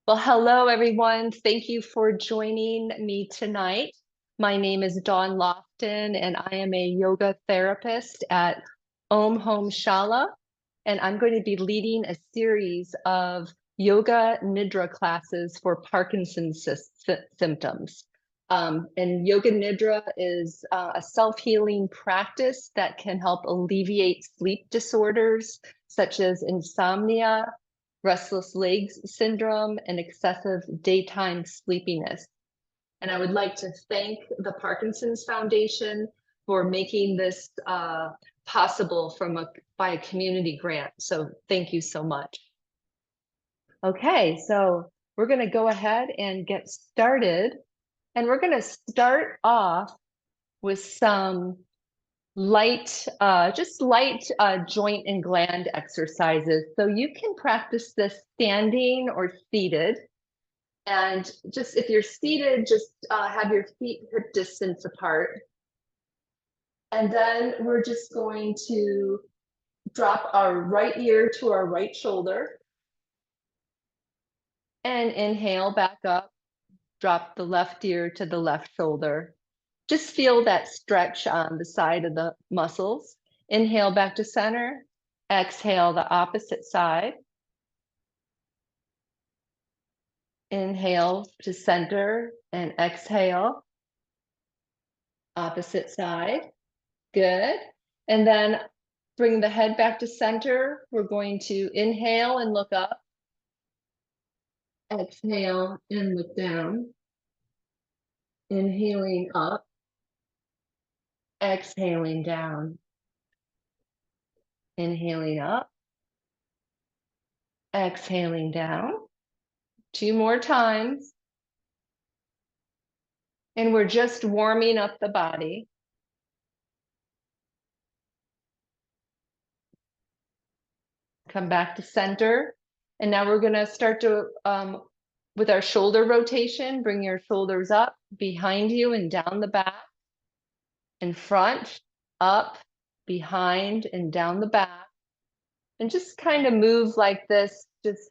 Well, hello, everyone. Thank you for joining me tonight. My name is Dawn Lofton, and I am a yoga therapist at Om Home Shala, and I'm going to be leading a series of yoga Nidra classes for Parkinson's symptoms. And yoga Nidra is a self-healing practice that can help alleviate sleep disorders such as insomnia, restless legs syndrome, and excessive daytime sleepiness. And I would like to thank the Parkinson's Foundation for making this possible by a community grant. So thank you so much. Okay, so we're going to go ahead and get started. And we're going to start off with some just light joint and gland exercises. So you can practice this standing or seated. And just if you're seated, just have your feet hip distance apart. And then we're just going to drop our right ear to our right shoulder. And inhale back up, drop the left ear to the left shoulder. Just feel that stretch on the side of the muscles. Inhale back to center. Exhale the opposite side. Inhale to center and exhale. Opposite side. Good. And then bring the head back to center. We're going to inhale and look up. Exhale and look down. Inhaling up. Exhaling down. Inhaling up. Exhaling down. 2 more times. And we're just warming up the body. Come back to center. And now we're going to start to, with our shoulder rotation, bring your shoulders up behind you and down the back. In front, up, behind, and down the back. And just kind of move like this, just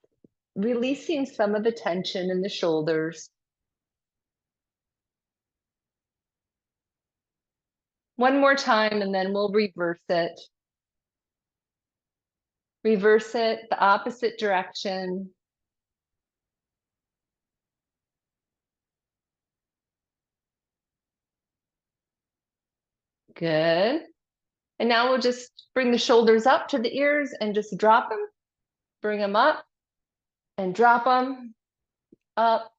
releasing some of the tension in the shoulders. One more time, and then we'll reverse it. Reverse it the opposite direction. Good. And now we'll just bring the shoulders up to the ears and just drop them. Bring them up and drop them, up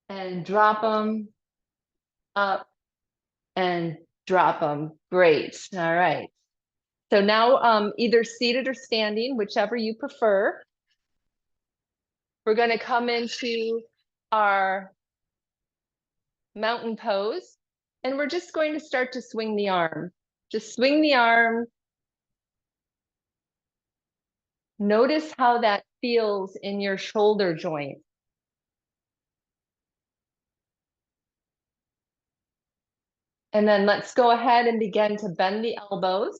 and drop them, up and drop them. Great. All right. So now either seated or standing, whichever you prefer. We're going to come into our mountain pose, and we're just going to start to swing the arm. Just swing the arm. Notice how that feels in your shoulder joint. And then let's go ahead and begin to bend the elbows.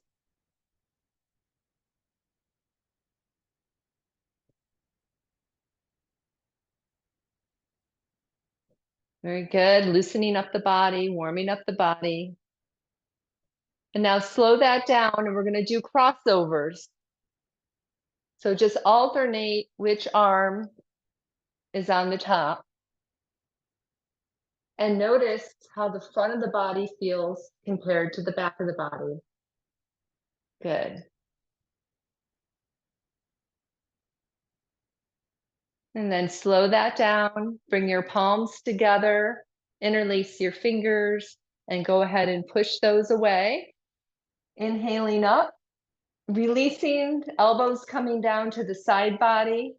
Very good. Loosening up the body, warming up the body. And now slow that down, and we're going to do crossovers. So just alternate which arm is on the top. And notice how the front of the body feels compared to the back of the body. Good. And then slow that down. Bring your palms together, interlace your fingers, and go ahead and push those away. Inhaling up, releasing, elbows coming down to the side body.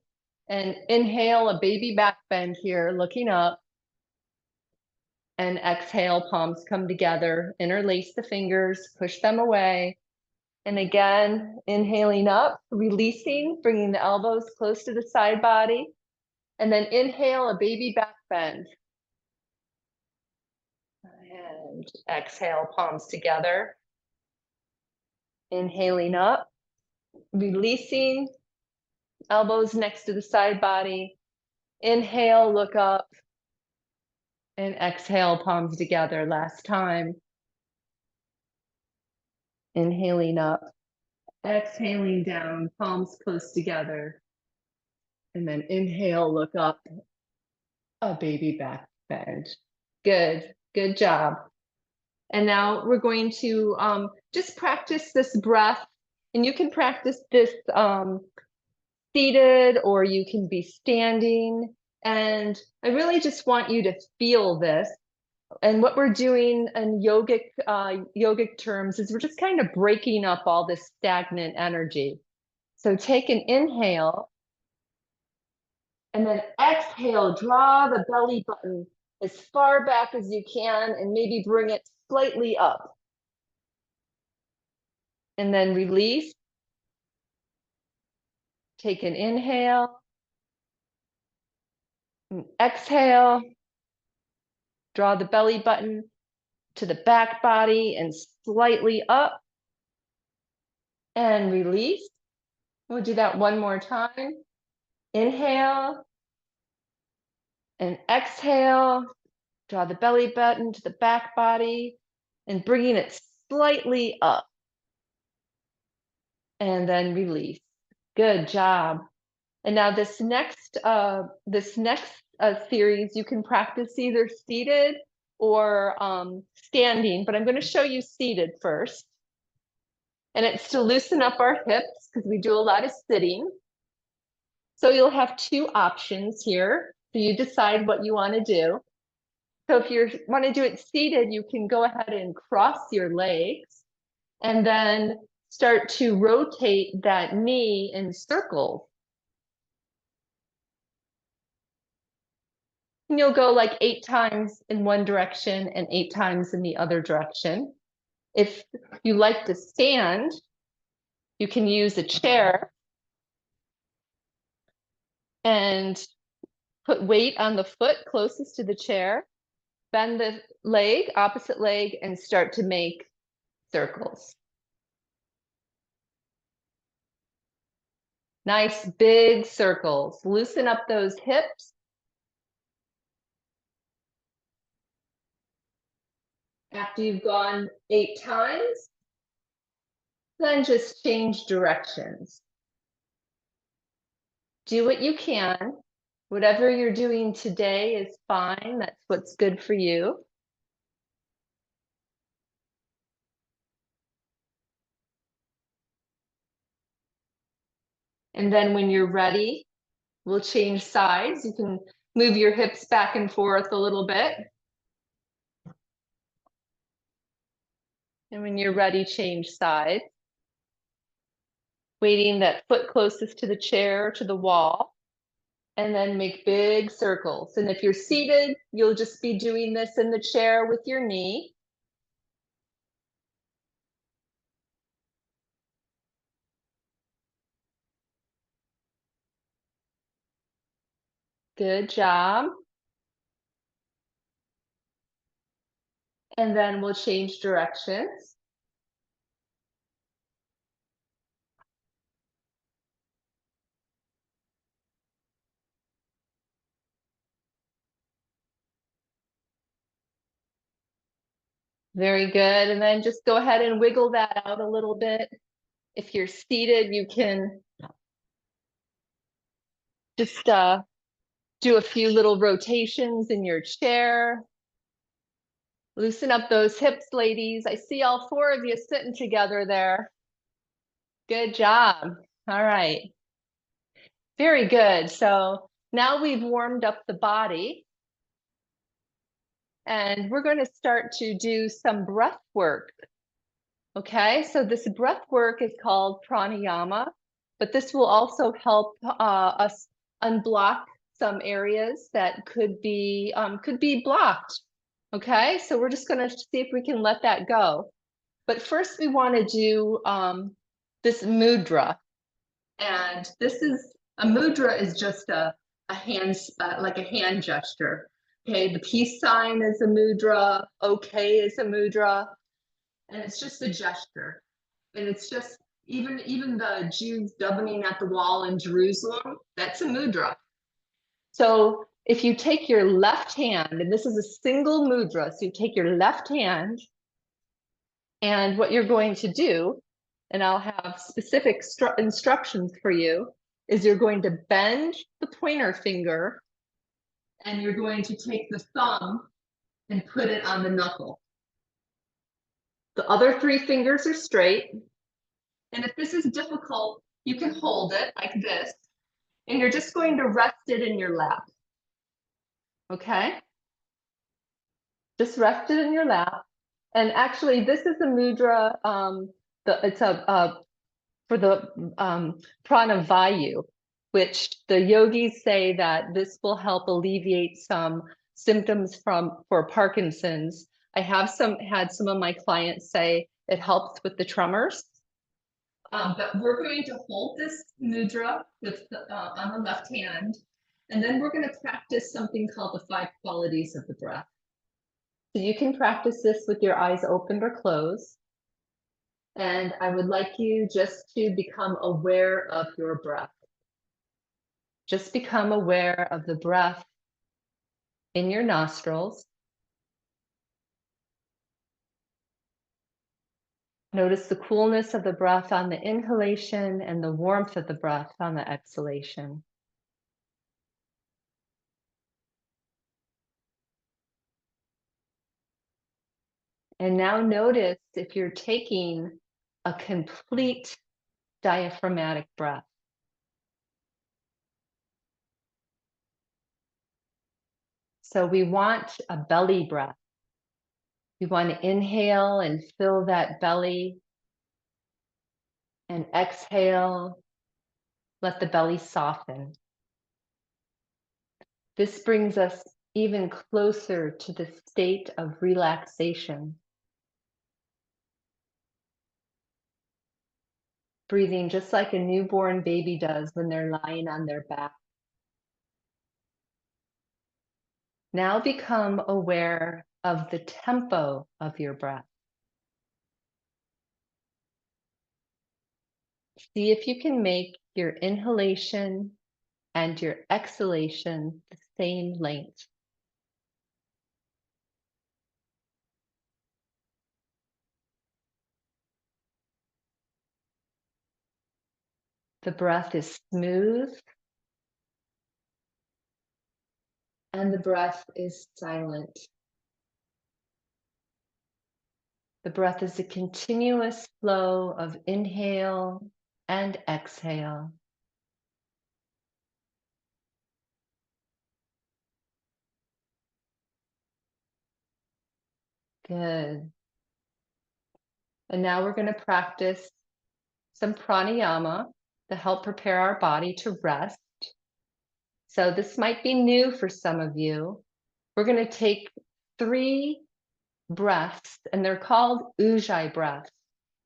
And inhale a baby back bend here, looking up. And exhale, palms come together, interlace the fingers, push them away. And again, inhaling up, releasing, bringing the elbows close to the side body. And then inhale a baby back bend. And exhale, palms together. Inhaling up, releasing, elbows next to the side body. Inhale, look up, and exhale, palms together. Last time. Inhaling up, exhaling down, palms close together. And then inhale, look up, a baby back bend. Good, good job. And now we're going to just practice this breath. And you can practice this seated or you can be standing. And I really just want you to feel this. And what we're doing in yogic terms is we're just kind of breaking up all this stagnant energy. So take an inhale and then exhale, draw the belly button as far back as you can and maybe bring it slightly up. And then release. Take an inhale. And exhale. Draw the belly button to the back body and slightly up. And release. We'll do that one more time. Inhale. And exhale. Draw the belly button to the back body and bringing it slightly up. And then release. Good job. And now this next series, you can practice either seated or standing, but I'm going to show you seated first. And it's to loosen up our hips because we do a lot of sitting. So you'll have two options here. So you decide what you want to do. So if you want to do it seated, you can go ahead and cross your legs and then start to rotate that knee in circles. And you'll go like 8 times in one direction and 8 times in the other direction. If you like to stand, you can use a chair and put weight on the foot closest to the chair, bend the leg, opposite leg, and start to make circles. Nice big circles. Loosen up those hips. After you've gone 8 times, then just change directions. Do what you can. Whatever you're doing today is fine. That's what's good for you. And then when you're ready, we'll change sides. You can move your hips back and forth a little bit. And when you're ready, change sides. Weighting that foot closest to the chair or to the wall. And then make big circles. And if you're seated, you'll just be doing this in the chair with your knee. Good job. And then we'll change directions. Very good. And then just go ahead and wiggle that out a little bit. If you're seated, you can just do a few little rotations in your chair. Loosen up those hips, ladies. I see all 4 of you sitting together there. Good job. All right. Very good. So now we've warmed up the body. And we're going to start to do some breath work. Okay, so this breath work is called pranayama, but this will also help us unblock some areas that could be blocked. Okay, so we're just going to see if we can let that go. But first, we want to do this mudra, and this is a mudra is just a hand like a hand gesture. Okay, the peace sign is a mudra. Okay is a mudra. And it's just a gesture. And it's just, even the Jews davening at the wall in Jerusalem, that's a mudra. So if you take your left hand, and this is a single mudra, so you take your left hand, and what you're going to do, and I'll have specific instructions for you, is you're going to bend the pointer finger, and you're going to take the thumb and put it on the knuckle. The other three fingers are straight. And if this is difficult, you can hold it like this, and you're just going to rest it in your lap. Okay? Just rest it in your lap. And actually, this is a mudra. It's for the pranavayu, which the yogis say that this will help alleviate some symptoms for Parkinson's. I have had some of my clients say it helps with the tremors. But we're going to hold this mudra on the left hand, and then we're going to practice something called the 5 qualities of the breath. So you can practice this with your eyes opened or closed. And I would like you just to become aware of your breath. Just become aware of the breath in your nostrils. Notice the coolness of the breath on the inhalation and the warmth of the breath on the exhalation. And now notice if you're taking a complete diaphragmatic breath. So we want a belly breath. We want to inhale and fill that belly, and exhale, let the belly soften. This brings us even closer to the state of relaxation. Breathing just like a newborn baby does when they're lying on their back. Now become aware of the tempo of your breath. See if you can make your inhalation and your exhalation the same length. The breath is smooth and the breath is silent. The breath is a continuous flow of inhale and exhale. Good. And now we're going to practice some pranayama to help prepare our body to rest. So this might be new for some of you. We're going to take 3 breaths, and they're called ujjayi breaths.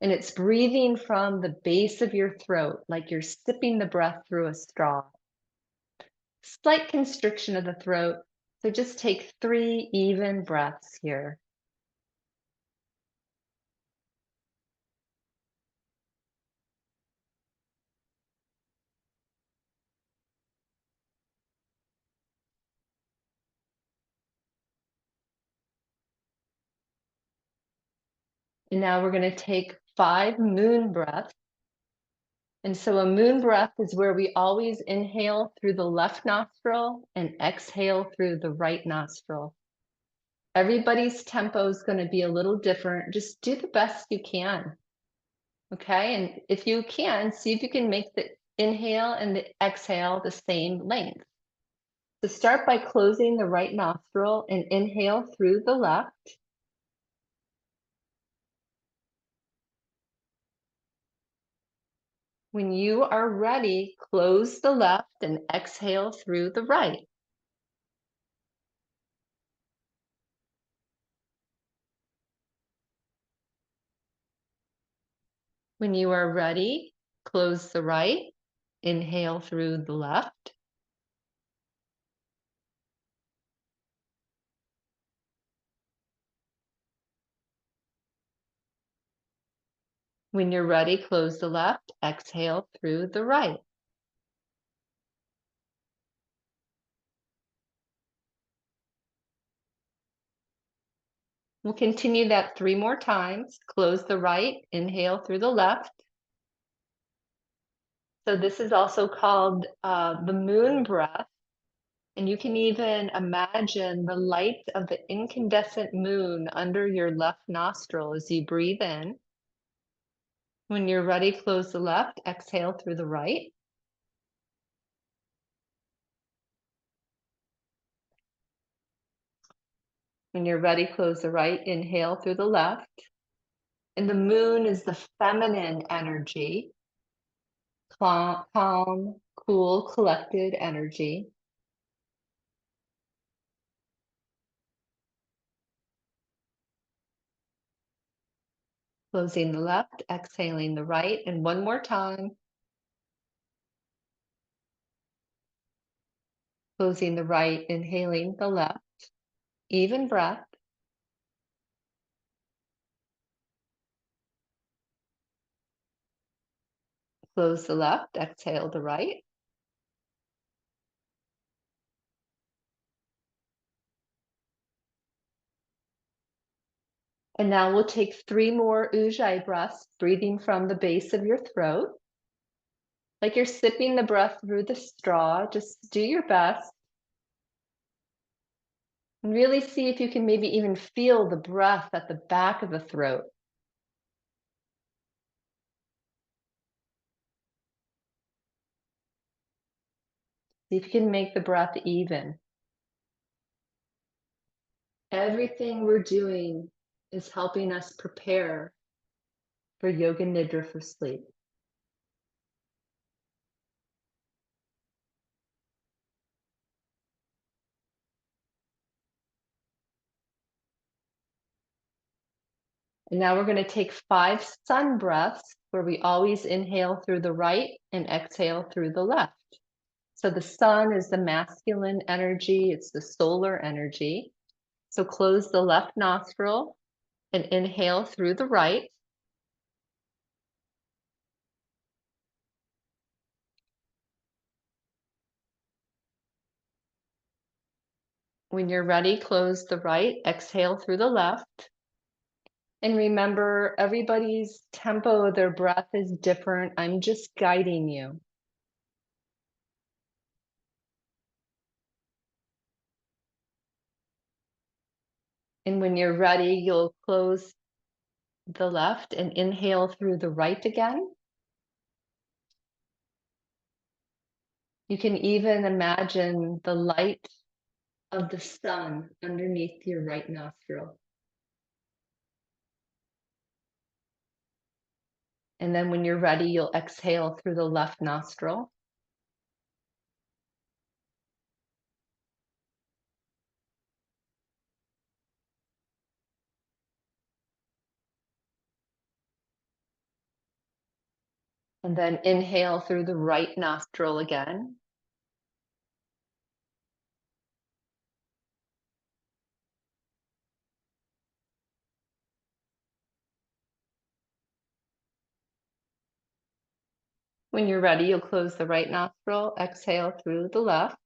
And it's breathing from the base of your throat, like you're sipping the breath through a straw. Slight constriction of the throat. So just take 3 even breaths here. And now we're going to take 5 moon breaths. And so a moon breath is where we always inhale through the left nostril and exhale through the right nostril. Everybody's tempo is going to be a little different. Just do the best you can. Okay, and if you can, see if you can make the inhale and the exhale the same length. So start by closing the right nostril and inhale through the left. When you are ready, close the left and exhale through the right. When you are ready, close the right, inhale through the left. When you're ready, close the left, exhale through the right. We'll continue that 3 more times. Close the right, inhale through the left. So this is also called the moon breath. And you can even imagine the light of the incandescent moon under your left nostril as you breathe in. When you're ready, close the left, exhale through the right. When you're ready, close the right, inhale through the left. And the moon is the feminine energy, calm, cool, collected energy. Closing the left, exhaling the right, and one more time. Closing the right, inhaling the left. Even breath. Close the left, exhale the right. And now we'll take 3 more Ujjayi breaths, breathing from the base of your throat. Like you're sipping the breath through the straw, just do your best. And really see if you can maybe even feel the breath at the back of the throat. See if you can make the breath even. Everything we're doing is helping us prepare for Yoga Nidra for sleep. And now we're going to take 5 sun breaths where we always inhale through the right and exhale through the left. So the sun is the masculine energy, it's the solar energy. So close the left nostril and inhale through the right. When you're ready, close the right, exhale through the left. And remember, everybody's tempo of their breath is different. I'm just guiding you. And when you're ready, you'll close the left and inhale through the right again. You can even imagine the light of the sun underneath your right nostril. And then when you're ready, you'll exhale through the left nostril. And then inhale through the right nostril again. When you're ready, you'll close the right nostril, exhale through the left.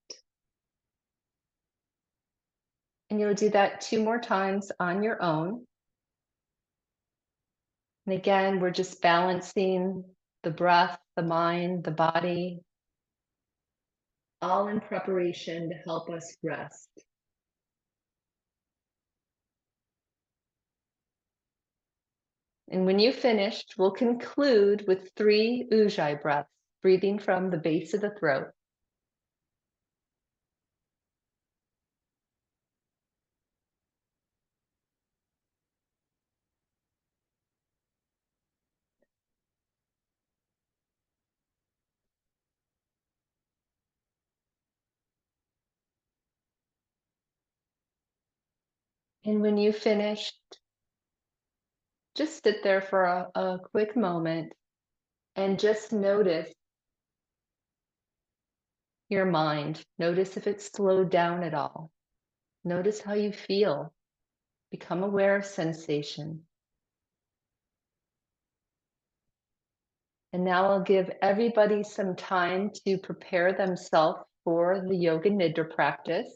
And you'll do that 2 more times on your own. And again, we're just balancing the breath, the mind, the body, all in preparation to help us rest. And when you've finished, we'll conclude with 3 Ujjayi breaths, breathing from the base of the throat. And when you've finished, just sit there for a quick moment and just notice your mind. Notice if it's slowed down at all. Notice how you feel. Become aware of sensation. And now I'll give everybody some time to prepare themselves for the Yoga Nidra practice.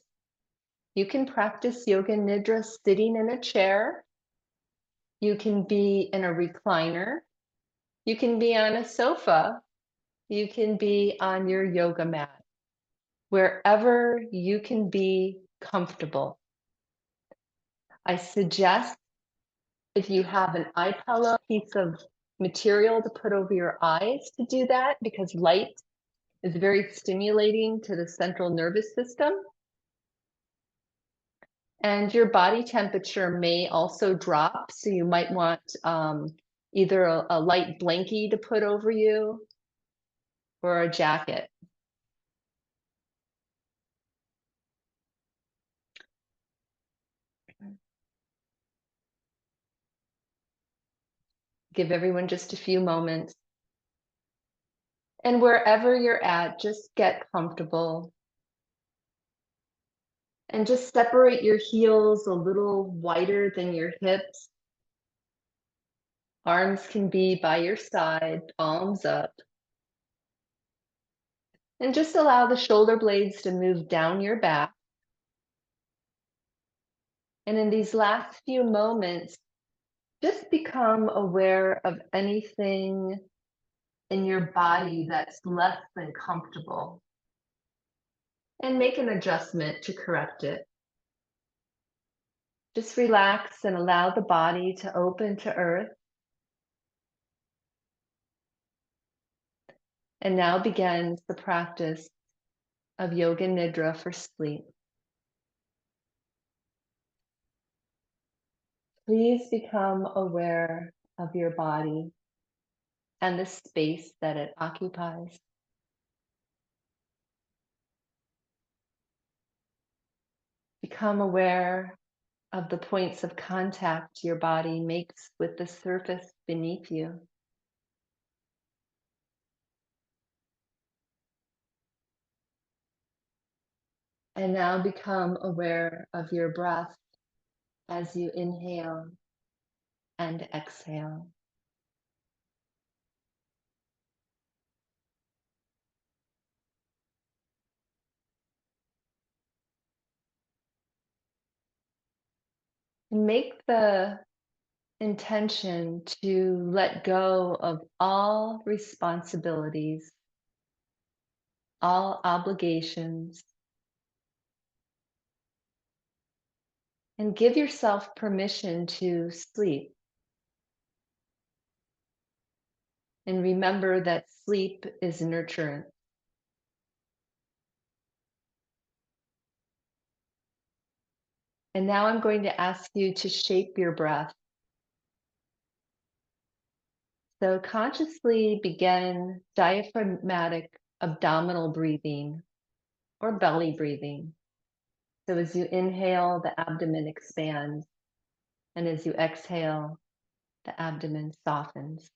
You can practice Yoga Nidra sitting in a chair You can be in a recliner. You can be on a sofa. You can be on your yoga mat, wherever you can be comfortable. I suggest if you have an eye pillow, piece of material to put over your eyes to do that because light is very stimulating to the central nervous system. And your body temperature may also drop, so you might want either a light blankie to put over you or a jacket. Give everyone just a few moments. And wherever you're at, just get comfortable. And just separate your heels a little wider than your hips. Arms can be by your side, palms up. And just allow the shoulder blades to move down your back. And in these last few moments, just become aware of anything in your body that's less than comfortable and make an adjustment to correct it. Just relax and allow the body to open to earth. And now begins the practice of Yoga Nidra for sleep. Please become aware of your body and the space that it occupies. Become aware of the points of contact your body makes with the surface beneath you. And now become aware of your breath as you inhale and exhale. And make the intention to let go of all responsibilities, all obligations, and give yourself permission to sleep. And remember that sleep is nurturance. And now I'm going to ask you to shape your breath. So consciously begin diaphragmatic abdominal breathing or belly breathing. So as you inhale, the abdomen expands. And as you exhale, the abdomen softens.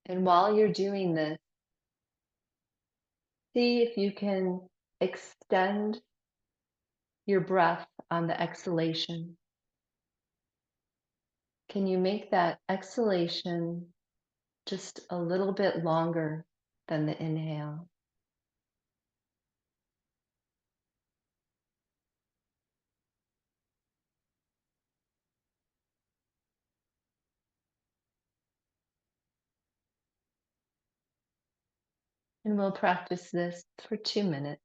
And while you're doing this, see if you can extend your breath on the exhalation. Can you make that exhalation just a little bit longer than the inhale? And we'll practice this for 2 minutes.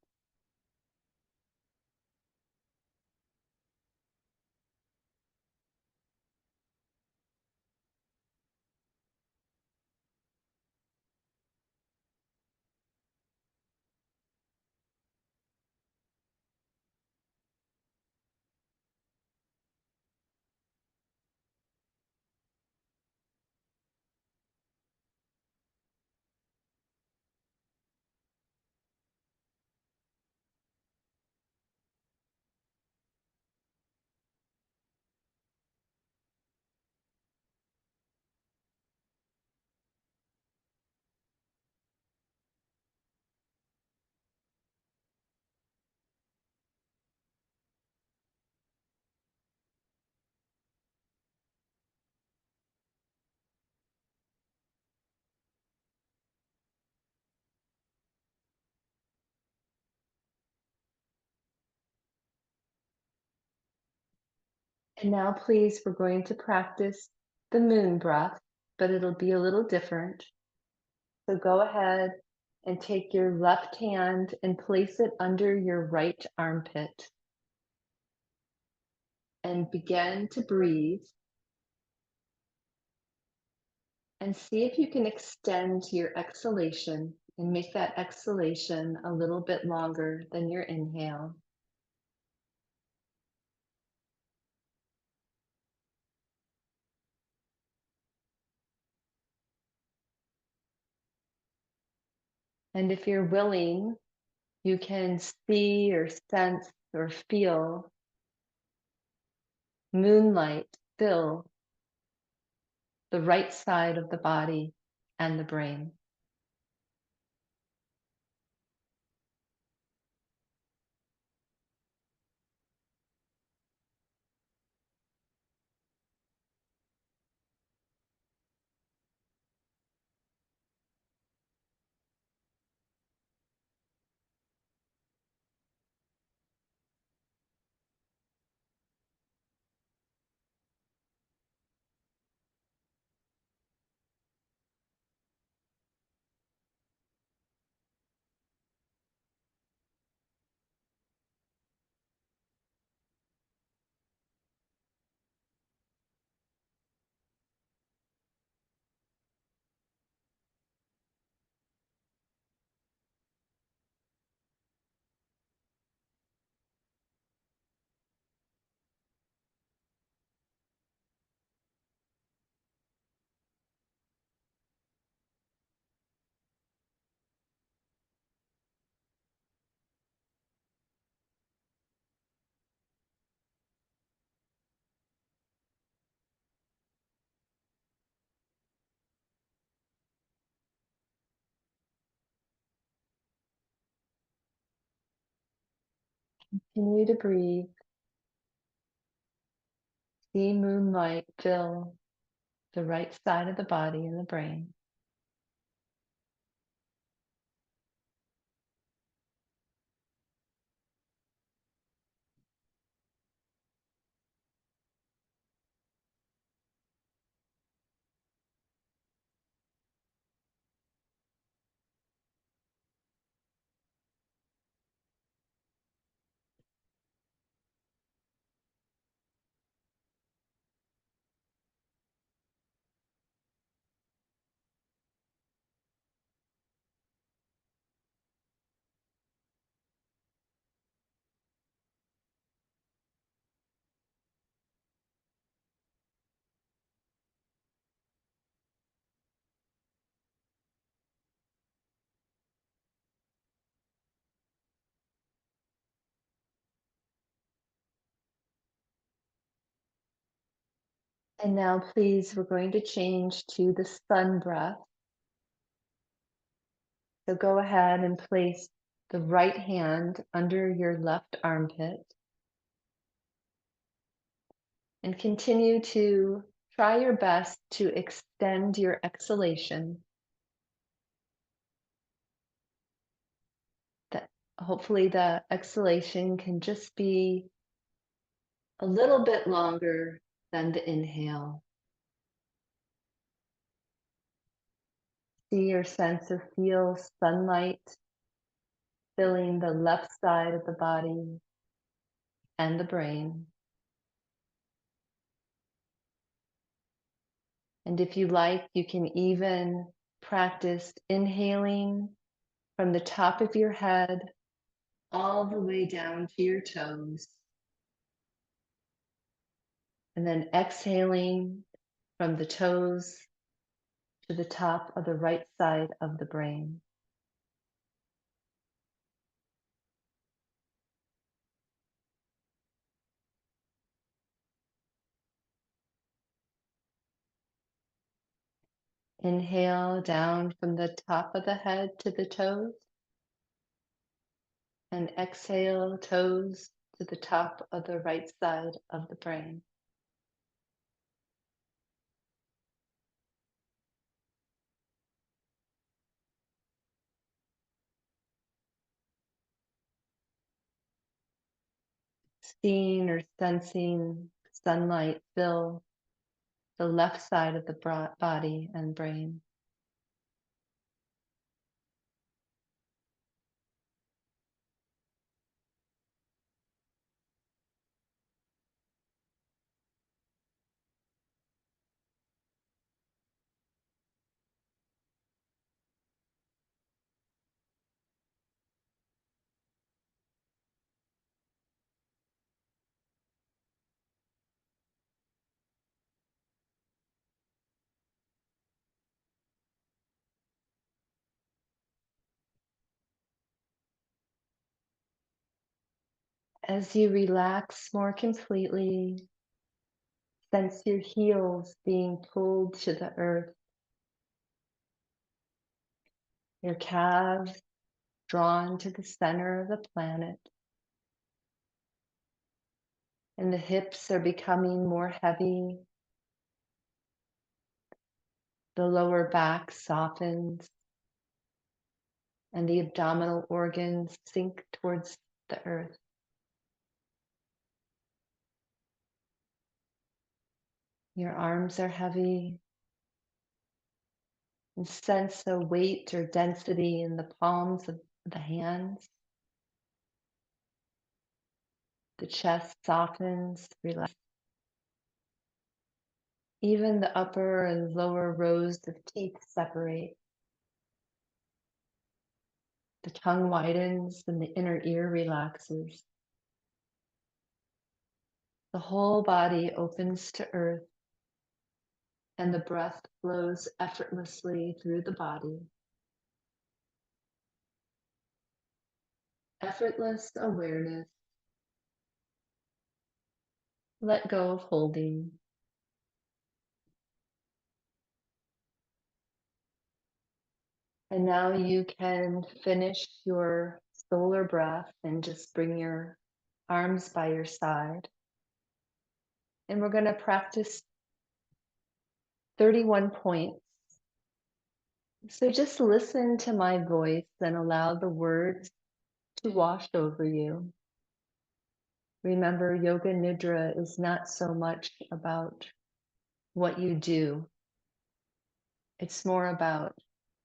And now, please, we're going to practice the moon breath, but it'll be a little different. So go ahead and take your left hand and place it under your right armpit and begin to breathe. And see if you can extend your exhalation and make that exhalation a little bit longer than your inhale. And if you're willing, you can see or sense or feel moonlight fill the right side of the body and the brain. Continue to breathe. See moonlight fill the right side of the body and the brain. And now, please, we're going to change to the sun breath. So go ahead and place the right hand under your left armpit and continue to try your best to extend your exhalation. That hopefully the exhalation can just be a little bit longer than the inhale. See or sense or feel sunlight filling the left side of the body and the brain. And if you like, you can even practice inhaling from the top of your head all the way down to your toes. And then exhaling from the toes to the top of the right side of the brain. Inhale down from the top of the head to the toes. And exhale, toes to the top of the right side of the brain. Seeing or sensing sunlight fill the left side of the body and brain. As you relax more completely, sense your heels being pulled to the earth, your calves drawn to the center of the planet, and the hips are becoming more heavy. The lower back softens, and the abdominal organs sink towards the earth. Your arms are heavy, and sense a weight or density in the palms of the hands. The chest softens, relax. Even the upper and lower rows of teeth separate. The tongue widens and the inner ear relaxes. The whole body opens to earth, and the breath flows effortlessly through the body. Effortless awareness. Let go of holding. And now you can finish your solar breath and just bring your arms by your side. And we're going to practice 31 points. So just listen to my voice and allow the words to wash over you. Remember, Yoga Nidra is not so much about what you do. It's more about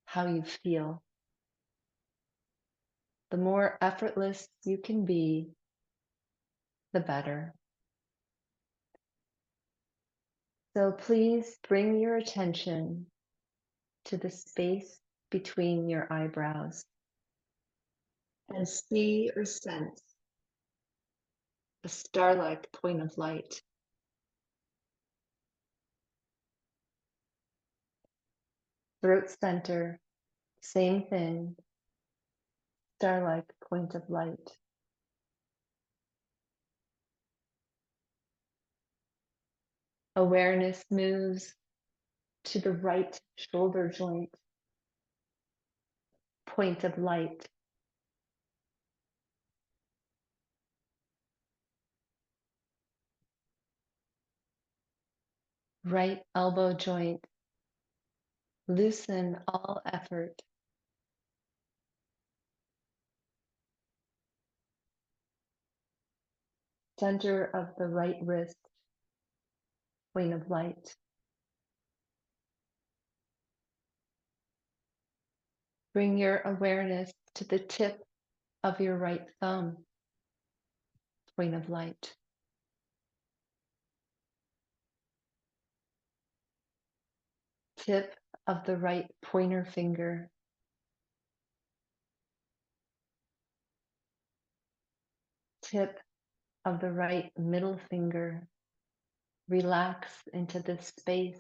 how you feel. The more effortless you can be, the better. So please bring your attention to the space between your eyebrows and see or sense a star-like point of light. Throat center, same thing, star-like point of light. Awareness moves to the right shoulder joint, point of light. Right elbow joint, loosen all effort. Center of the right wrist, point of light. Bring your awareness to the tip of your right thumb, point of light. Tip of the right pointer finger. Tip of the right middle finger. Relax into this space.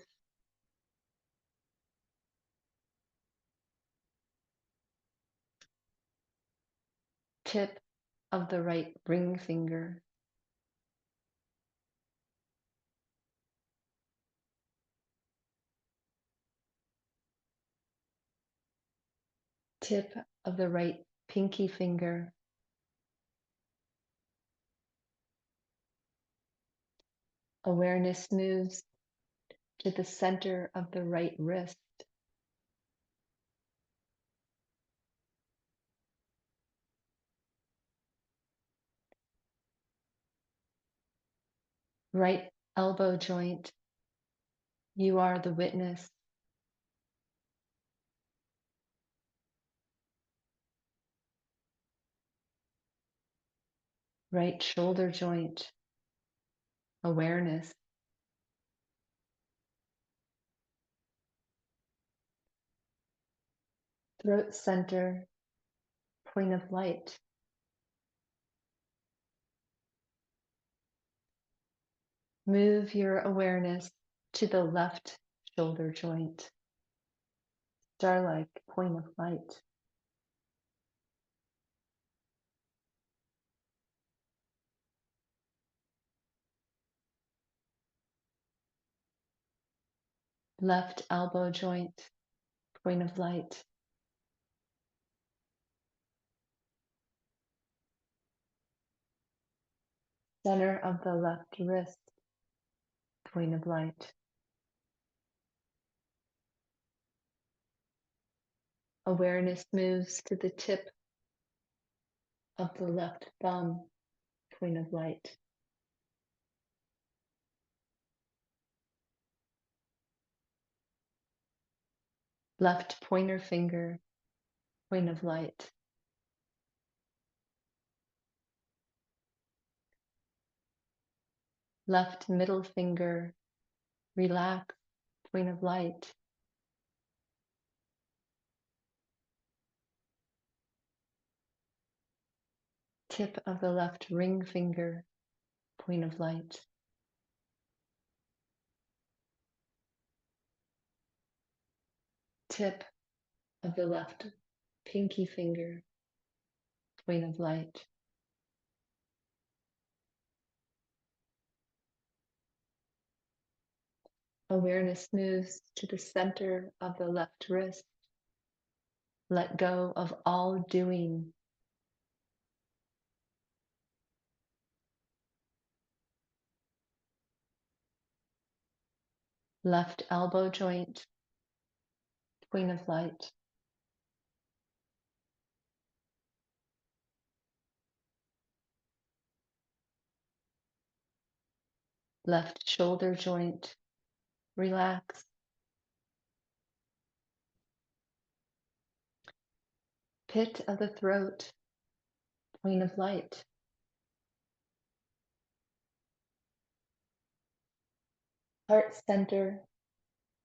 Tip of the right ring finger. Tip of the right pinky finger. Awareness moves to the center of the right wrist. Right elbow joint. You are the witness. Right shoulder joint, awareness. Throat center, point of light. Move your awareness to the left shoulder joint, star-like point of light. Left elbow joint, point of light. Center of the left wrist, point of light. Awareness moves to the tip of the left thumb, point of light. Left pointer finger, point of light. Left middle finger, relax, point of light. Tip of the left ring finger, point of light. Tip of the left pinky finger, point of light. Awareness moves to the center of the left wrist. Let go of all doing. Left elbow joint, point of light. Left shoulder joint, relax. Pit of the throat, point of light. Heart center,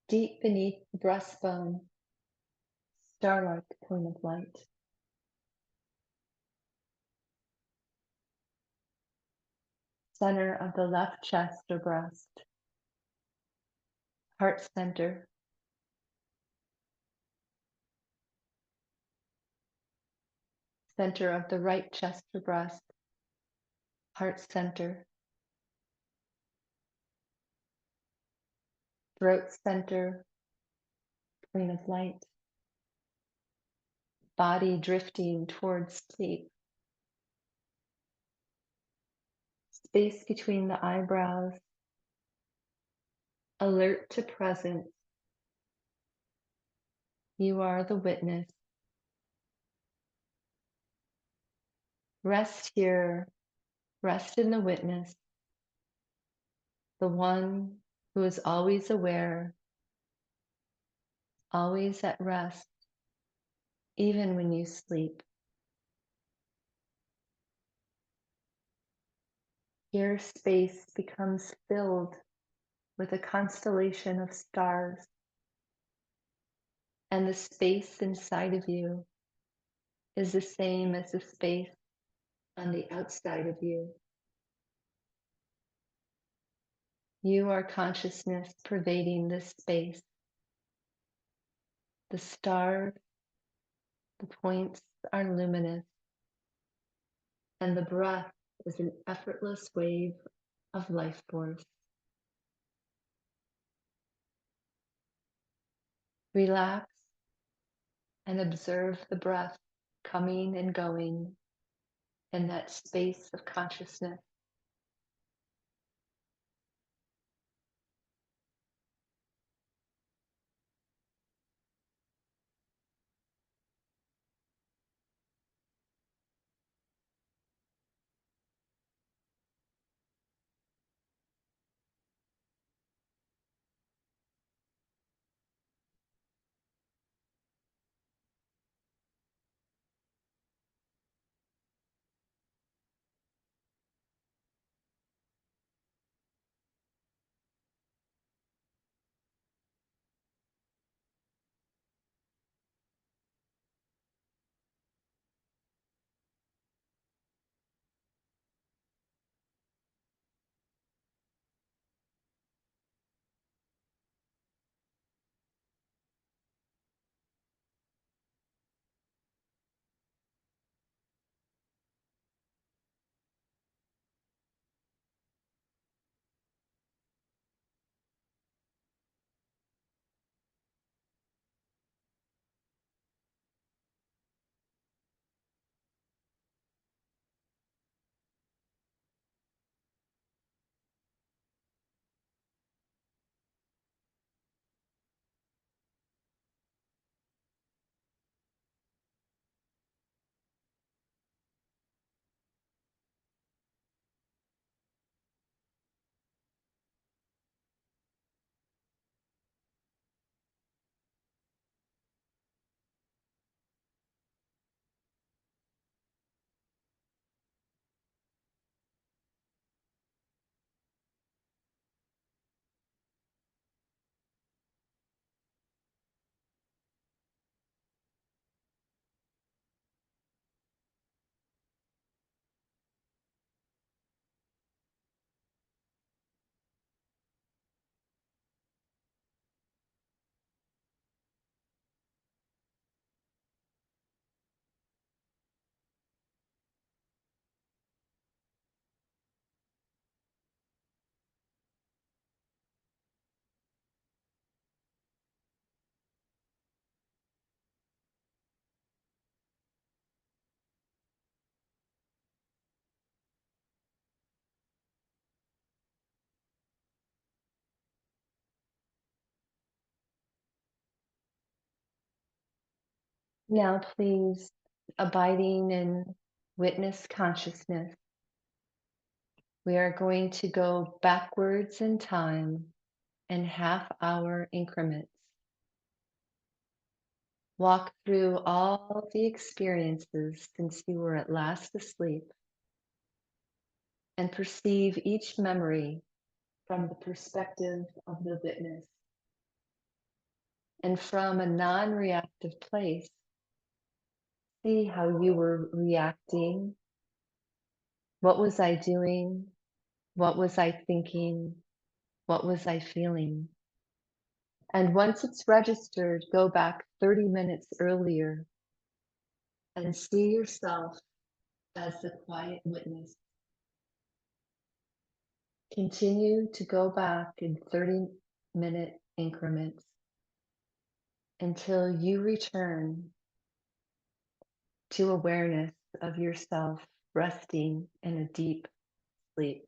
deep beneath the breastbone, star-like point of light. Center of the left chest or breast, heart center. Center of the right chest or breast, heart center. Throat center, point of light. Body drifting towards sleep. Space between the eyebrows. Alert to presence. You are the witness. Rest here. Rest in the witness. The one who is always aware, always at rest, even when you sleep. Here space becomes filled with a constellation of stars, and the space inside of you is the same as the space on the outside of you. You are consciousness pervading this space. The stars, the points are luminous, and the breath is an effortless wave of life force. Relax and observe the breath coming and going in that space of consciousness. Now, please, abiding in witness consciousness, we are going to go backwards in time in half-hour increments. Walk through all the experiences since you were at last asleep and perceive each memory from the perspective of the witness. And from a non-reactive place, see how you were reacting. What was I doing? What was I thinking? What was I feeling? And once it's registered, go back 30 minutes earlier and see yourself as the quiet witness. Continue to go back in 30-minute increments until you return to awareness of yourself resting in a deep sleep.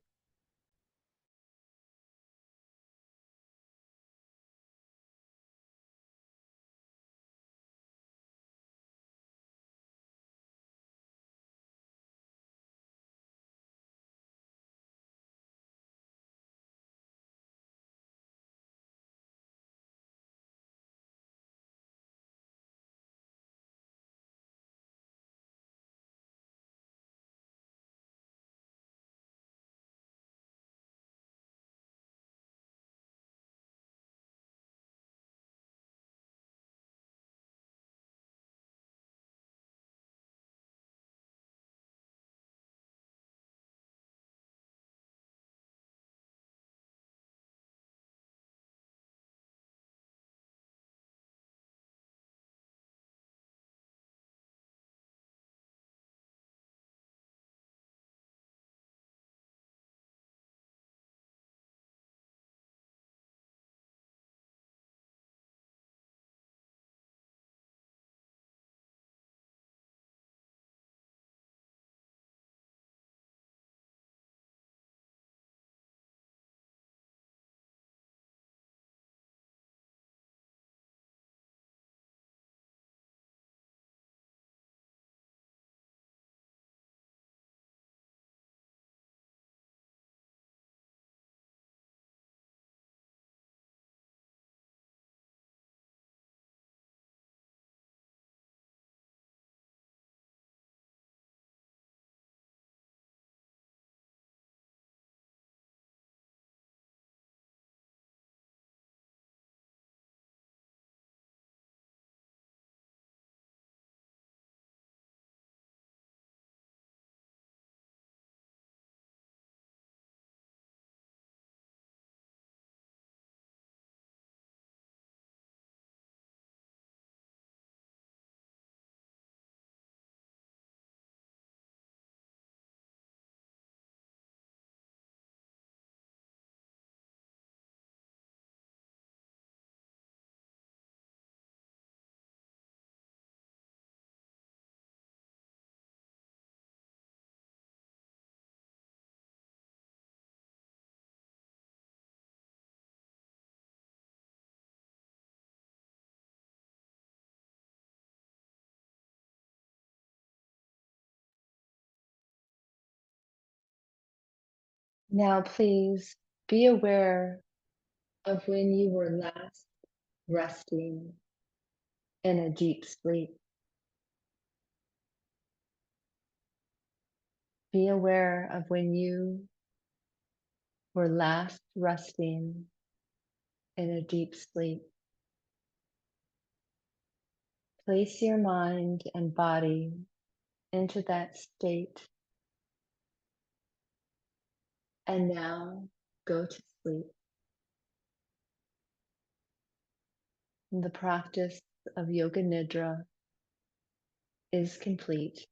Now, please be aware of when you were last resting in a deep sleep. Be aware of when you were last resting in a deep sleep. Place your mind and body into that state, and now go to sleep. The practice of Yoga Nidra is complete.